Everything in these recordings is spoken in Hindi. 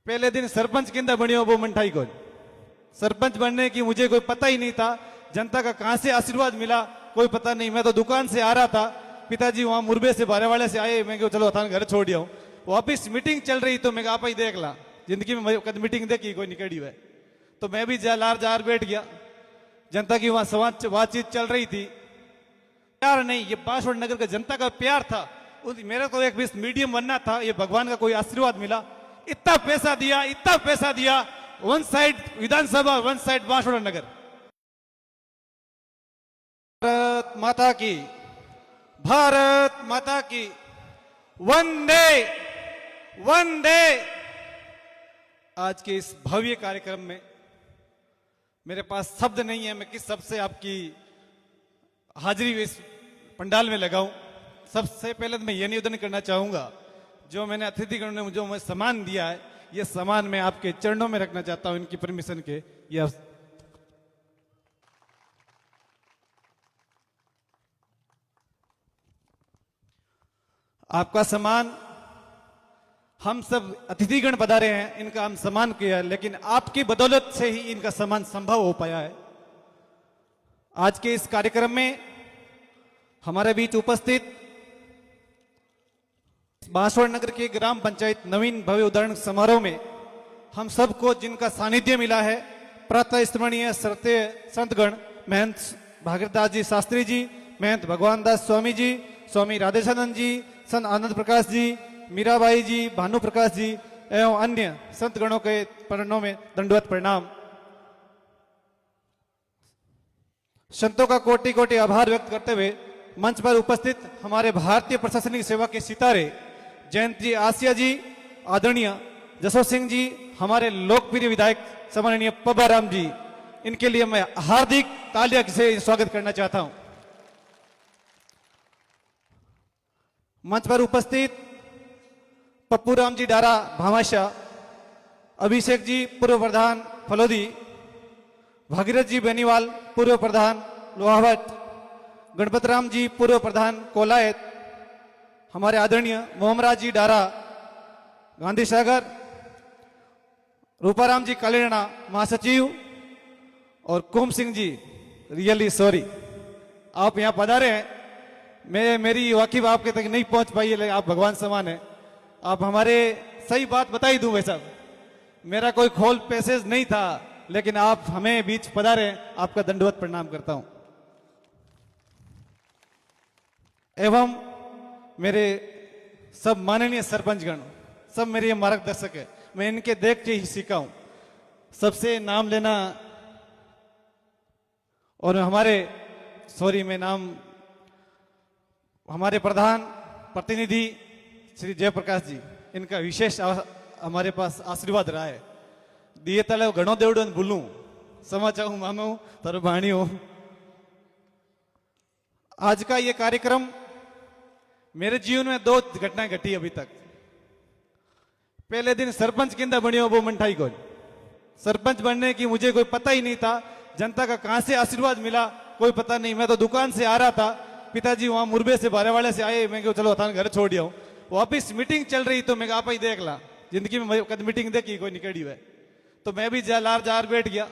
पहले दिन सरपंच किंदा बनियो वो मंठाई को सरपंच बनने की मुझे कोई पता ही नहीं था। जनता का कहां से आशीर्वाद मिला कोई पता नहीं। मैं तो दुकान से आ रहा था, पिताजी वहां मुरबे से बारे वाले से आए, मैं चलो थान घर छोड़ दिया हूँ। वापिस मीटिंग चल रही तो मैं आप ही देख ला, जिंदगी में कद मीटिंग देखी कोई निकड़ी हुआ। तो मैं भी जार बैठ गया। जनता की वहां बातचीत चल रही थी। प्यार नहीं, ये बांसवाड़ा नगर का जनता का प्यार था। मेरा तो एक मीडियम बनना था, ये भगवान का कोई आशीर्वाद मिला। इतना पैसा दिया, वन साइड विधानसभा, वन साइड बांसवाड़ा नगर। भारत माता की वंदे। आज के इस भव्य कार्यक्रम में मेरे पास शब्द नहीं है, मैं किस शब्द से आपकी हाजिरी इस पंडाल में लगाऊं। सबसे पहले तो मैं ये निवेदन करना चाहूंगा, जो मैंने अतिथिगण ने जो मैं सम्मान दिया है, ये सम्मान मैं आपके चरणों में रखना चाहता हूं, इनकी परमिशन के। ये आपका सम्मान, हम सब अतिथिगण पधारे हैं, इनका हम सम्मान किया, लेकिन आपकी बदौलत से ही इनका सम्मान संभव हो पाया है। आज के इस कार्यक्रम में हमारे बीच उपस्थित बांसवाड़ा नगर के ग्राम पंचायत नवीन भव्य उदाहरण समारोह में हम सबको जिनका सानिध्य मिला है, प्रातः स्मरणीय श्रद्धेय संतगण महंत भागीरदास जी शास्त्री जी, महंत भगवान दास स्वामी जी, स्वामी राधेशानंद जी, संत आनंद प्रकाश जी, मीराबाई जी, भानु प्रकाश जी एवं अन्य संतगणों के चरणों में दंडवत प्रणाम। संतों का कोटि कोटि आभार व्यक्त करते हुए मंच पर उपस्थित हमारे भारतीय प्रशासनिक सेवा के सितारे जयंत जी आसिया जी, आदरणीय जसवंत सिंह जी, हमारे लोकप्रिय विधायक सम्माननीय पब्बा राम जी, इनके लिए मैं हार्दिक तालियां से स्वागत करना चाहता हूं। मंच पर उपस्थित पप्पू राम जी डारा भामाशाह, अभिषेक जी पूर्व प्रधान फलोदी, भागीरथ जी बेनीवाल पूर्व प्रधान लोहावट, गणपत राम जी पूर्व प्रधान कोलायत, हमारे आदरणीय मोहम्मराज जी डारा गांधी सागर, रूपाराम जी कालीणा महासचिव और कुम सिंह जी, रियली सॉरी आप यहां पधारे हैं। मेरी वाकिफ आपके तक नहीं पहुंच पाई है, लेकिन आप भगवान समान है। आप हमारे सही बात बता ही दूं भाई साहब, मेरा कोई खोल पैसेज नहीं था, लेकिन आप हमें बीच पधारे, आपका दंडवत प्रणाम करता हूं। एवं मेरे सब माननीय सरपंचगण, सब मेरे मार्गदर्शक है, मैं इनके देख के ही सीखा हूं। सबसे नाम लेना, और हमारे प्रधान प्रतिनिधि श्री जयप्रकाश जी, इनका विशेष हमारे पास आशीर्वाद रहा है। दिए तले घणो देवड़ो भूलू समाचार हूं मामू तारो भाणी हूं। आज का ये कार्यक्रम, मेरे जीवन में 2 घटनाएं घटी अभी तक। पहले दिन सरपंच किंदा बनियो वो मंठाई को सरपंच बनने की मुझे कोई पता ही नहीं था। जनता का कहां से आशीर्वाद मिला कोई पता नहीं। मैं तो दुकान से आ रहा था, पिताजी वहां मुरबे से बारे वाले से आए, मैं चलो थान घर छोड़ दिया हूँ। वापिस मीटिंग चल रही तो मैं आप ही देख ला, जिंदगी में कद मीटिंग देखी कोई निकड़ी हुआ। तो मैं भी जार बैठ गया।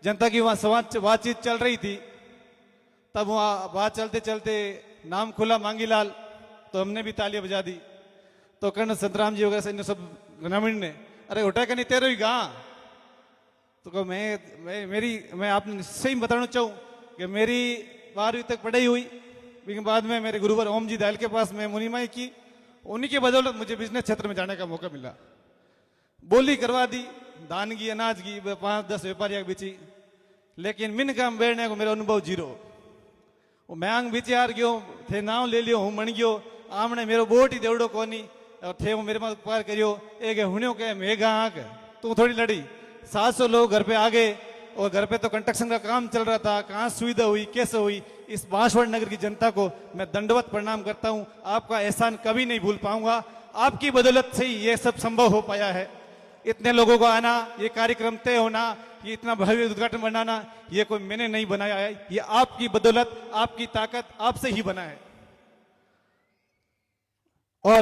जनता की वहां बातचीत चल रही थी, तब वहां बात चलते चलते नाम खुला मांगीलाल, तो हमने भी तालियां बजा दी। तो कर्ण संतराम जी वगैरह से सब ग्रामीण ने, अरे उठा के नहीं तेरे ही गा। तो कहो मैं आपने सही बताना चाहूँ कि मेरी 12वीं तक पढ़ाई हुई, लेकिन बाद में मेरे गुरुवर ओम जी दयाल के पास मैं मुनिमाई की। उन्हीं के बदौलत मुझे बिजनेस क्षेत्र में जाने का मौका मिला। बोली करवा दी, धान की अनाज की 5-10 व्यापारियों बीची, लेकिन मिन काम बैठने को मेरा अनुभव 0। वो मैं आंग विचार गयो थे, नाम ले लियो, हूँ मण गयो, आमने मेरो बोट ही देवड़ो कोनी, और थे वो मेरे पास उपकार करियो। एक हुण्यो के मेघा आंक तू थोड़ी लड़ी। 700 लोग घर पे आ गए, और घर पे तो कंस्ट्रक्शन का काम चल रहा था, कहाँ सुविधा हुई कैसे हुई। इस बांसवाड़ा नगर की जनता को मैं दंडवत प्रणाम करता हूं। आपका एहसान कभी नहीं भूल पाऊंगा। आपकी बदौलत से ही ये सब संभव हो पाया है। इतने लोगों को आना, ये कार्यक्रम तय होना, ये इतना भव्य उद्घाटन बनाना, ये कोई मैंने नहीं बनाया है, ये आपकी बदौलत, आपकी ताकत, आपसे ही बना है। और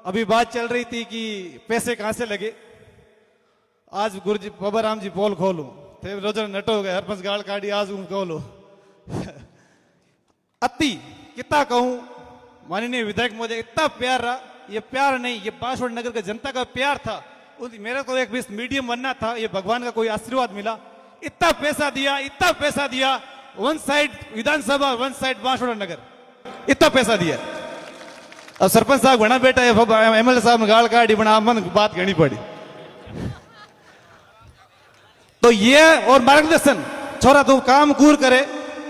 अभी बात चल रही थी कि पैसे कहां से लगे। आज गुरुजी बाबाराम जी पोल खोलू थे रोज नटो गए हरपंच गाल काढ़ी आज खोलो अति कितना कहूं माननीय विधायक महोदय इतना प्यार रहा, ये प्यार नहीं, ये बांसवाड़ा नगर का जनता का प्यार था। मेरे को एक बीस मीडियम बनना था, ये भगवान का कोई आशीर्वाद मिला। इतना पैसा दिया, वन साइड विधानसभा वन साइड बांसवाड़ा नगर, इतना पैसा दिया। अब सरपंच साहब घना बेटा है, एमएलए साहब ने गाल काढ़ी बना मन बात कहनी पड़ी। तो ये और मार्गदर्शन छोरा तो काम कूर करे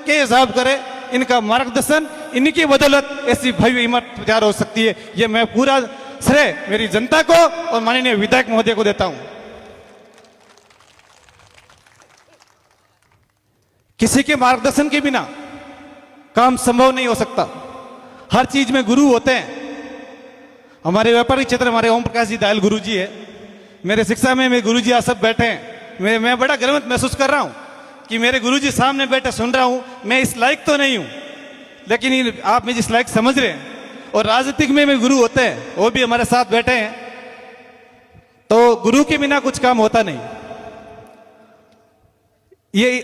के हिसाब करे, इनका मार्गदर्शन इनकी बदौलत ऐसी भव्य इमारत तैयार हो सकती है। ये मैं पूरा श्रेय मेरी जनता को और माननीय विधायक महोदय को देता हूं। किसी के मार्गदर्शन के बिना काम संभव नहीं हो सकता। हर चीज में गुरु होते हैं। हमारे व्यापारिक क्षेत्र हमारे ओम प्रकाश जी दायल गुरु जी है, मेरे शिक्षा में मेरे गुरु जी आप सब बैठे हैं। मैं बड़ा गर्वित महसूस कर रहा हूं कि मेरे गुरु जी सामने बैठे सुन रहा हूं। मैं इस लायक तो नहीं हूं, लेकिन आप मुझे इस लायक समझ रहे हैं। और राजनीतिक में गुरु होते हैं, वो भी हमारे साथ बैठे हैं। तो गुरु के बिना कुछ काम होता नहीं। ये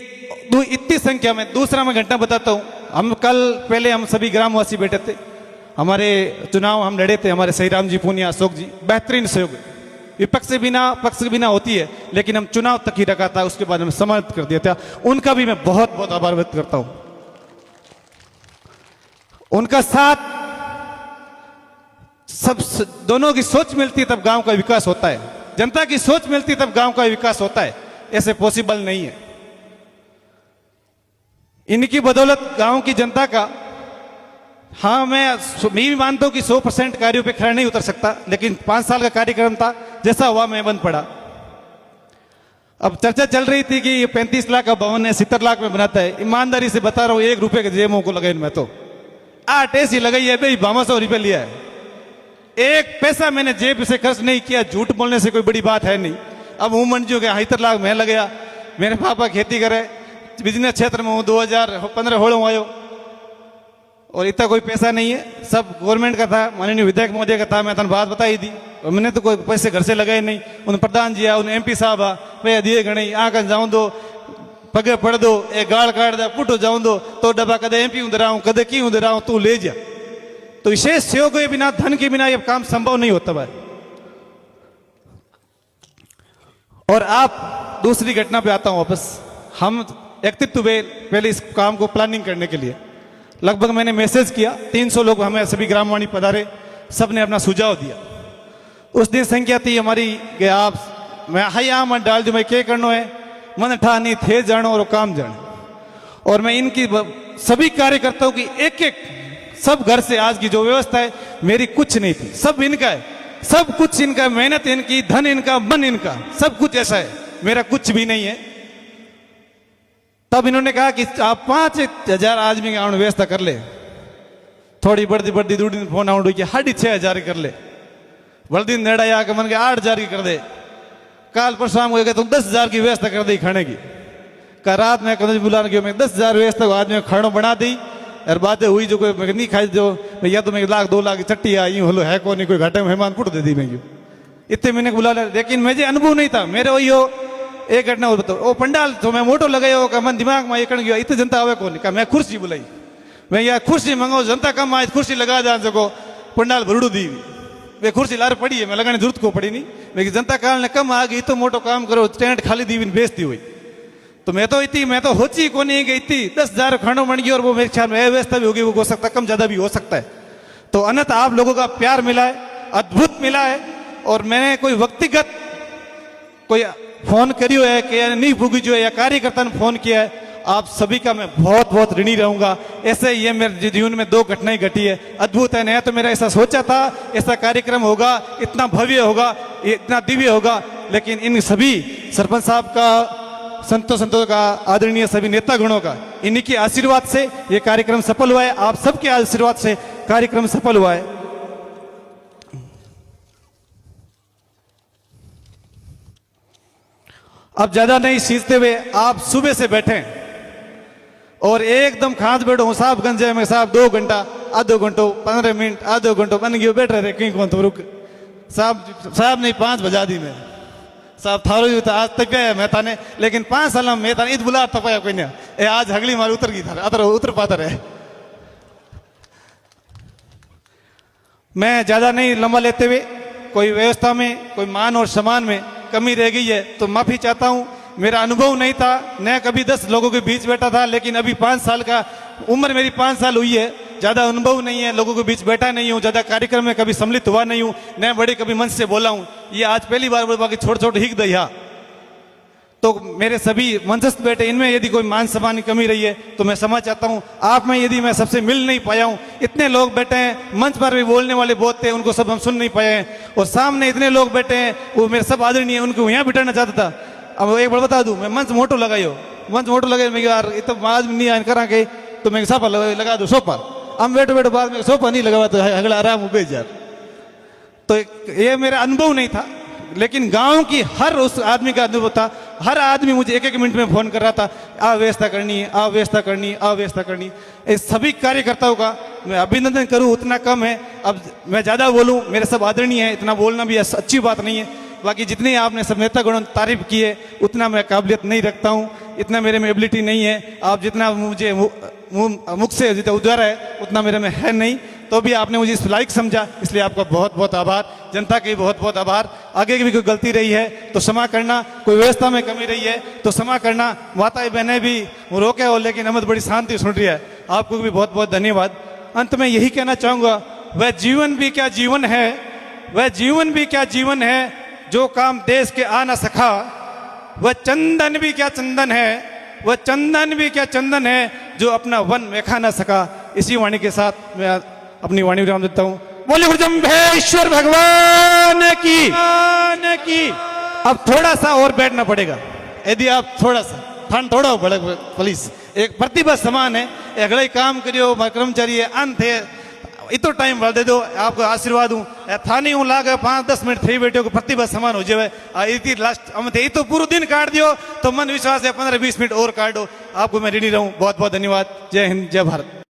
इतनी संख्या में दूसरा मैं घटना बताता हूं। हम कल पहले हम सभी ग्रामवासी बैठे थे, हमारे चुनाव हम लड़े थे, हमारे सहीराम जी पूनिया अशोक जी बेहतरीन सहयोग, विपक्ष से बिना पक्ष के बिना होती है, लेकिन हम चुनाव तक ही रखा था, उसके बाद हम समाप्त कर दिया था। उनका भी मैं बहुत बहुत आभार व्यक्त करता हूं। उनका साथ सब दोनों की सोच मिलती तब गांव का विकास होता है, जनता की सोच मिलती तब गांव का विकास होता है। ऐसे पॉसिबल नहीं है। इनकी बदौलत गांव की जनता का, हाँ मैं भी मानता हूं कि 100% कार्यों पे खड़ा नहीं उतर सकता, लेकिन 5 साल का कार्यक्रम था, जैसा हुआ मैं बन पड़ा। अब चर्चा चल रही थी कि ये 35 लाख का भवन है, 70 लाख में बनाता है। ईमानदारी से बता रहा हूं, 1 रुपए के जेबों को लगाई मैं तो 8 ऐसी लगाई है भाई, 1200 रुपये लिया है। 1 पैसा मैंने जेब से खर्च नहीं किया। झूठ बोलने से कोई बड़ी बात है नहीं। अब हूं मंजू के 70 लाख मैं लग गया। मेरे पापा खेती करे, बिजनेस क्षेत्र में हूं, 2015 होड़ आयो, और इतना कोई पैसा नहीं है, सब गवर्नमेंट का था, माननीय विधायक महोदय का था। मैं तन बात बताई दी, मैंने तो कोई पैसे घर से लगाए नहीं। उन प्रधान जी आ, उन एमपी साहब आ, पैसा दिए घणे आकर जाऊं दो, पगे पड़ दो, एक गाल काट दे, पुटो जाऊं दो, तो डब्बा कदे एमपी उधराऊं, कदे की उधराऊं, तू ले जा। तो विशेष सहयोग के बिना, धन के बिना यह काम संभव नहीं होता भाई। और आप दूसरी घटना पे आता हूं वापस। हम एकत्रित हुए पहले इस काम को प्लानिंग करने के लिए। लगभग मैंने मैसेज किया, 300 लोग हमें सभी ग्रामवाणी पधारे, सबने अपना सुझाव दिया। उस दिन संख्या थी हमारी कि आप मैं हाया मत डाल दू, मैं क्या करना है, मन ठा नहीं थे जानो और काम जानो। और मैं इनकी सभी कार्यकर्ताओं की एक एक सब घर से आज की जो व्यवस्था है मेरी कुछ नहीं थी, सब इनका है, सब कुछ इनका, मेहनत इनकी, धन इनका, मन इनका, सब कुछ ऐसा है, मेरा कुछ भी नहीं है। तब इन्होंने कहा कि आप 5000 आदमी की व्यवस्था कर ले। थोड़ी बढ़ती बढ़ती दूर दिन फोन आउट हुई कि 6,500 कर ले। बड़दी नेड़ा आके मन के 8,000 की कर दे। काल पर शाम को तुम 10,000 की व्यवस्था कर दी खाने की। का रात में कदम बुलाने की मैं 10,000 व्यवस्था आदमी खाना बना दी। और बातें हुई जो कोई नहीं खाई जो या तो मैं 1,00,000 2,00,000 की चट्टी आई हलो है को नहीं, कोई घाटे में मेहमान पुट दे दी मैं इतने मैंने बुला लिया। लेकिन मुझे अनुभव नहीं था। मेरे वही हो एक घटना और बताओ, वो पंडाल तो मैं मोटो लगाया हो, मन दिमाग में ये गया इतने जनता आवे को नहीं। कहा मैं कुर्सी बुलाई, मैं यार कुर्सी मंगाओ, जनता कम आए, कुर्सी लगा जा सको, पंडाल भरूडू दी। वे कुर्सी लार पड़ी है, मैं लगाने जरूरत को पड़ी नहीं। लेकिन जनता काल ने कम आ गई तो मोटो काम करो, टेंट खाली दी बेचती हुई। तो मैं तो होची को नहीं गई थी। 10,000 खानों बन गई और वो मेरे ख्याल में व्यवस्था भी होगी, वो हो सकता है कम ज्यादा भी हो सकता है। तो अनंत आप लोगों का प्यार मिला है, अद्भुत मिला है। और मैंने कोई व्यक्तिगत कोई फोन करियो है कि नहीं भूगी जो है, या कार्यकर्ता ने फोन किया है, आप सभी का मैं बहुत बहुत ऋणी रहूंगा। ऐसे ये मेरे जीवन में 2 घटनाएं घटी है, अद्भुत है। नया तो मेरा ऐसा सोचा था ऐसा कार्यक्रम होगा, इतना भव्य होगा, इतना दिव्य होगा, लेकिन इन सभी सरपंच साहब का, संतों का, आदरणीय सभी नेता गणों का, इन्हीं के आशीर्वाद से ये कार्यक्रम सफल हुआ है। आप सबके आशीर्वाद से कार्यक्रम सफल हुआ है। अब ज्यादा नहीं सींचते हुए आप सुबह से बैठे और एकदम खाद बैठो साहब गंजे में साहब 2 घंटा, आधो घंटो, 15 मिनट, आधो घंटो बन गयो, बैठ रहे कहीं कौन तो रुक साहब नहीं 5 बजा दी मैं साहब थारो ही था आज तपिया मैं थाने लेकिन 5 साल में मैं थाने ईद बुला तपाया कोई नहीं ए आज हगली मारी उतर गई था अतर उतर पाता रहे। मैं ज्यादा नहीं लंबा लेते हुए कोई व्यवस्था में कोई मान और सम्मान में कमी रह गई है तो माफी चाहता हूँ। मेरा अनुभव नहीं था, मैं कभी 10 लोगों के बीच बैठा था, लेकिन अभी 5 साल का उम्र मेरी 5 साल हुई है, ज्यादा अनुभव नहीं है, लोगों के बीच बैठा नहीं हूँ, ज्यादा कार्यक्रम में कभी सम्मिलित हुआ नहीं हूँ, न बड़े कभी मंच से बोला हूँ, ये आज पहली बार बोल बाकी छोटे छोटे हिक दया। तो मेरे सभी मंचस्थ बैठे इनमें यदि कोई मान सम्मान की कमी रही है तो मैं क्षमा चाहता हूँ। आप में यदि मैं सबसे मिल नहीं पाया हूँ, इतने लोग बैठे हैं, मंच पर भी बोलने वाले बहुत थे, उनको सब हम सुन नहीं पाए हैं, और सामने इतने लोग बैठे हैं वो मेरे सब आदरणीय, उनको यहाँ बिठाना चाहता था। अब एक बार बता दूं, मैं मंच मोटो लगायो, मंच मोटो लगे, मैं यार इतना आज नहीं आन करा के तो मैं सापा लगा दो सोफा, हम बैठो बैठो बाद में सोफा नहीं लगा तो अगला आराम हो गई यार। तो ये मेरा अनुभव नहीं था, लेकिन गांव की हर उस आदमी का अनुभव था। हर आदमी मुझे एक मिनट में फोन कर रहा था, अव्यवस्था करनी है, अव्यवस्था करनी है, अव्यवस्था करनी है। इस सभी कार्यकर्ताओं का मैं अभिनंदन करूं उतना कम है। अब मैं ज्यादा बोलूं, मेरे सब आदरणीय है, इतना बोलना भी अच्छी बात नहीं है। बाकी जितनी आपने सब नेता गणों तारीफ की है उतना मैं काबिलियत नहीं रखता हूँ, इतना मेरे में एबिलिटी नहीं है। आप जितना मुझे मुख से जितना उद्गारा है उतना मेरे में है नहीं, तो भी आपने मुझे इस लायक समझा, इसलिए आपका बहुत बहुत आभार। जनता के बहुत बहुत आभार। आगे की भी कोई गलती रही है तो क्षमा करना, कोई व्यवस्था में कमी रही है तो क्षमा करना। माताएं बहनें भी रोके हो लेकिन हमें बड़ी शांति सुन रही है, आपको भी बहुत बहुत धन्यवाद। अंत में यही कहना चाहूंगा, वह जीवन भी क्या जीवन है, वह जीवन भी क्या जीवन है जो काम देश के आ न सका, वह चंदन भी क्या चंदन है, वह चंदन भी क्या चंदन है जो अपना वन में खा न सका। इसी वाणी के साथ मैं अपनी वाणी विराम देता हूँ। बोले गुरुजम्भेश्वर भगवान की। अब थोड़ा सा और बैठना पड़ेगा, यदि आप थोड़ा सा ठंड थोड़ा बड़े प्लीज, एक प्रतिभा समान है, अगले काम करियो, कर्मचारी है, अंत है, इतो टाइम बढ़ दे दो, आपको आशीर्वाद हूँ। थाने हूँ लागे 5-10 मिनट थी बैठे को प्रतिभा समान हो जाए। इतनी लास्ट हम थे तो पूरा दिन काट दियो तो मन विश्वास है 15-20 मिनट और काट दो। आपको मैं रेडी रहूँ। बहुत बहुत धन्यवाद। जय हिंद, जय भारत।